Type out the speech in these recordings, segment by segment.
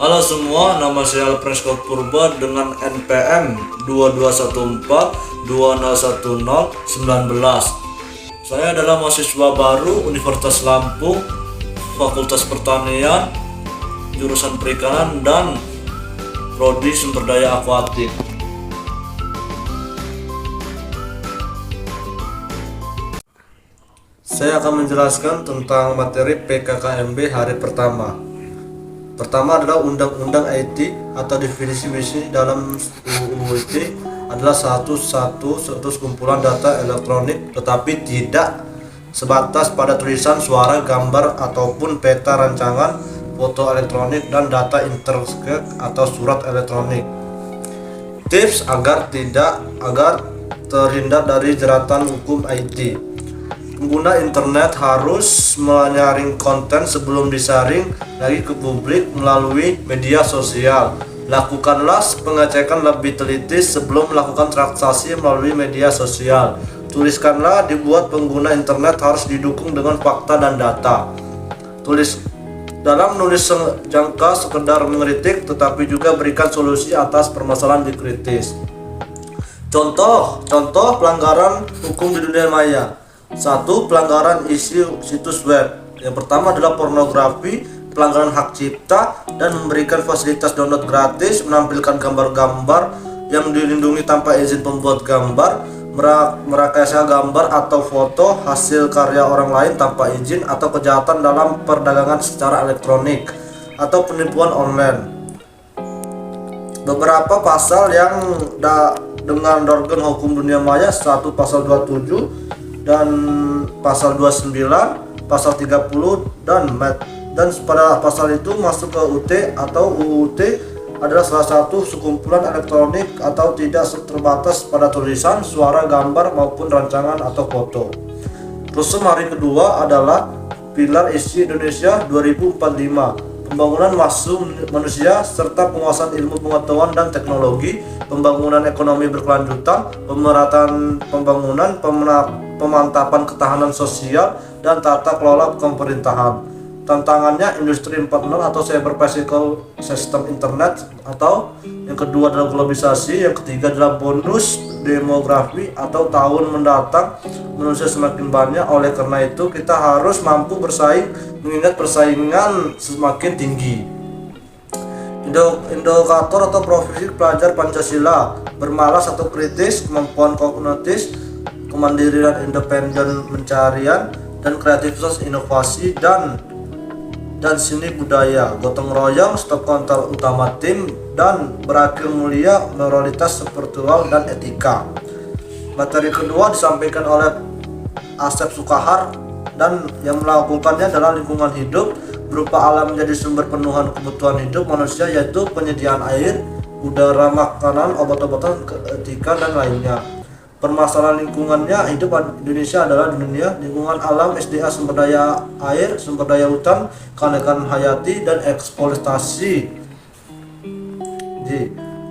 Halo semua, nama saya Alfresko Purba dengan NPM 2214201019. Saya adalah mahasiswa baru Universitas Lampung, Fakultas Pertanian, jurusan Perikanan dan Prodi Sumber Daya Akuatik. Saya akan menjelaskan tentang materi PKKMB hari pertama. Pertama adalah Undang-Undang IT atau definisi dalam UU IT adalah satu kumpulan data elektronik, tetapi tidak sebatas pada tulisan, suara, gambar ataupun peta rancangan, foto elektronik dan data intersek atau surat elektronik. Tips agar terhindar dari jeratan hukum IT. Pengguna internet harus menyaring konten sebelum disaring lagi ke publik melalui media sosial. Lakukanlah pengecekan lebih teliti sebelum melakukan transaksi melalui media sosial. Tuliskanlah dibuat pengguna internet harus didukung dengan fakta dan data. Dalam menulis jangka sekedar mengkritik, tetapi juga berikan solusi atas permasalahan dikritis. Contoh pelanggaran hukum di dunia maya. 1. Pelanggaran isi situs web. Yang pertama adalah pornografi, pelanggaran hak cipta, dan memberikan fasilitas download gratis, menampilkan gambar-gambar yang dilindungi tanpa izin pembuat gambar, merekayasa gambar atau foto hasil karya orang lain tanpa izin, atau kejahatan dalam perdagangan secara elektronik, atau penipuan online. Beberapa pasal yang dengan jargon hukum dunia maya: 1. Pasal 27 dan pasal 29, pasal 30 dan pada pasal itu masuk ke UT atau UUT adalah salah satu sekumpulan elektronik atau tidak terbatas pada tulisan, suara, gambar maupun rancangan atau foto. Rusum hari kedua adalah Pilar Isi Indonesia 2045. Pembangunan manusia serta penguasaan ilmu pengetahuan dan teknologi, pembangunan ekonomi berkelanjutan, pemerataan pembangunan, pemantapan ketahanan sosial, dan tata kelola pemerintahan. Tantangannya Industri 4.0 atau Cyber Physical System Internet, atau yang kedua adalah globalisasi, yang ketiga adalah bonus demografi atau tahun mendatang manusia semakin banyak. Oleh karena itu kita harus mampu bersaing mengingat persaingan semakin tinggi. Indikator atau profesi pelajar Pancasila: bermalas atau kritis, kemampuan kognitif, kemandirian independen pencarian, dan kreativitas inovasi dan seni budaya, gotong royong, stop kontak utama tim, dan berakhir mulia, moralitas spiritual dan etika. Materi kedua disampaikan oleh Asep Sukahar dan yang melakukannya adalah lingkungan hidup berupa alam menjadi sumber pemenuhan kebutuhan hidup manusia, yaitu penyediaan air, udara, makanan, obat-obatan, etika dan lainnya. Permasalahan lingkungannya hidup Indonesia adalah dunia lingkungan alam, SDA, sumber daya air, sumber daya hutan, keanekaragaman hayati, dan eksploitasi.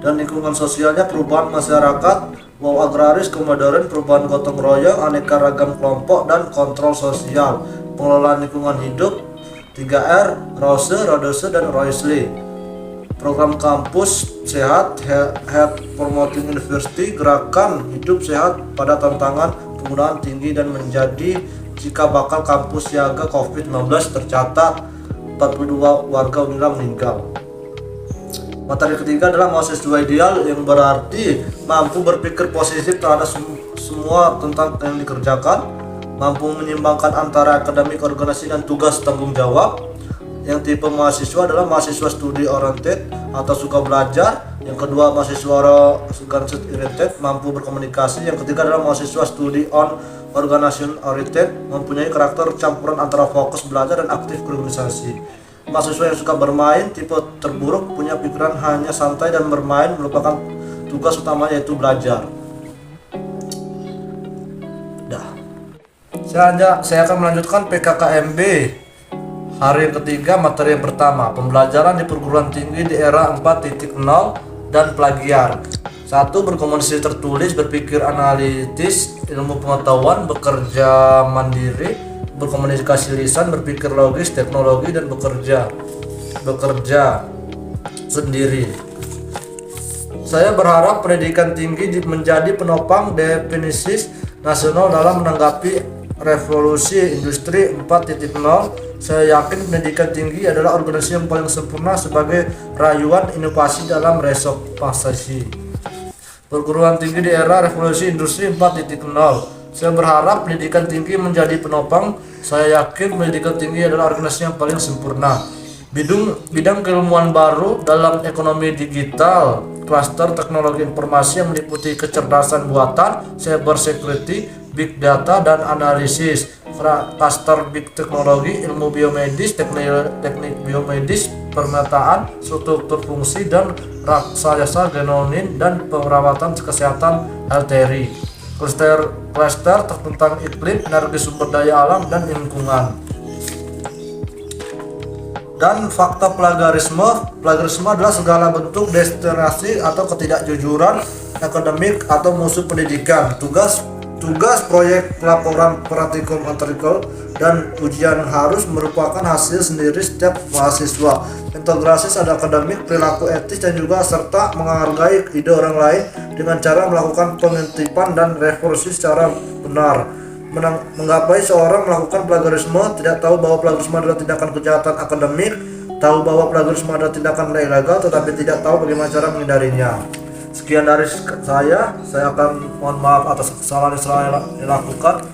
Dan lingkungan sosialnya perubahan masyarakat, agraris, kemodern, perubahan gotong royong, aneka ragam kelompok, dan kontrol sosial. Pengelolaan lingkungan hidup 3R, Rose, Rodose, dan Roysley. Program kampus sehat, Health Promoting University, gerakan hidup sehat pada tantangan penggunaan tinggi dan menjadi jika bakal kampus siaga COVID-19 tercatat 42 warga Unila meninggal. Materi ketiga adalah mahasiswa ideal, yang berarti mampu berpikir positif terhadap semua tentang yang dikerjakan, mampu menyeimbangkan antara akademik, organisasi, dan tugas tanggung jawab. Yang tipe mahasiswa adalah mahasiswa studi oriented atau suka belajar. Yang kedua mahasiswa organization oriented, mampu berkomunikasi. Yang ketiga adalah mahasiswa studi on organization oriented, mempunyai karakter campuran antara fokus belajar dan aktif berorganisasi. Mahasiswa yang suka bermain, tipe terburuk, punya pikiran hanya santai dan bermain, merupakan tugas utamanya yaitu belajar. Saya akan melanjutkan PKKMB hari yang ketiga. Materi yang pertama, pembelajaran di perguruan tinggi di era 4.0 dan plagiar. 1. Berkomunikasi tertulis, berpikir analitis, ilmu pengetahuan, bekerja mandiri, berkomunikasi lisan, berpikir logis, teknologi, dan bekerja. sendiri. Saya berharap pendidikan tinggi menjadi penopang definisi nasional dalam menanggapi revolusi industri 4.0. Saya yakin pendidikan tinggi adalah organisasi yang paling sempurna sebagai rayuan inovasi dalam resolusi perguruan tinggi di era revolusi industri 4.0. Saya berharap pendidikan tinggi menjadi penopang. Saya yakin pendidikan tinggi adalah organisasi yang paling sempurna. Bidang keilmuan baru dalam ekonomi digital, klaster teknologi informasi yang meliputi kecerdasan buatan, cyber security, big data dan analisis, klaster big teknologi, ilmu biomedis, teknik biomedis, pemetaan, struktur fungsi dan rekayasa genonim dan perawatan kesehatan LTRI. Klaster tentang iklim, energi sumber daya alam dan lingkungan. Dan fakta plagiarisme adalah segala bentuk diskriminasi atau ketidakjujuran akademik atau musuh pendidikan. Tugas proyek pelaporan praktikum artikel dan ujian harus merupakan hasil sendiri setiap mahasiswa. Integrasi akademik, perilaku etis dan juga serta menghargai ide orang lain dengan cara melakukan pengintipan dan revolusi secara benar. Menggapai seorang melakukan plagiarisme, tidak tahu bahwa plagiarisme adalah tindakan kejahatan akademik, tahu bahwa plagiarisme adalah tindakan ilegal, tetapi tidak tahu bagaimana cara menghindarinya. Sekian dari saya akan mohon maaf atas kesalahan yang saya lakukan.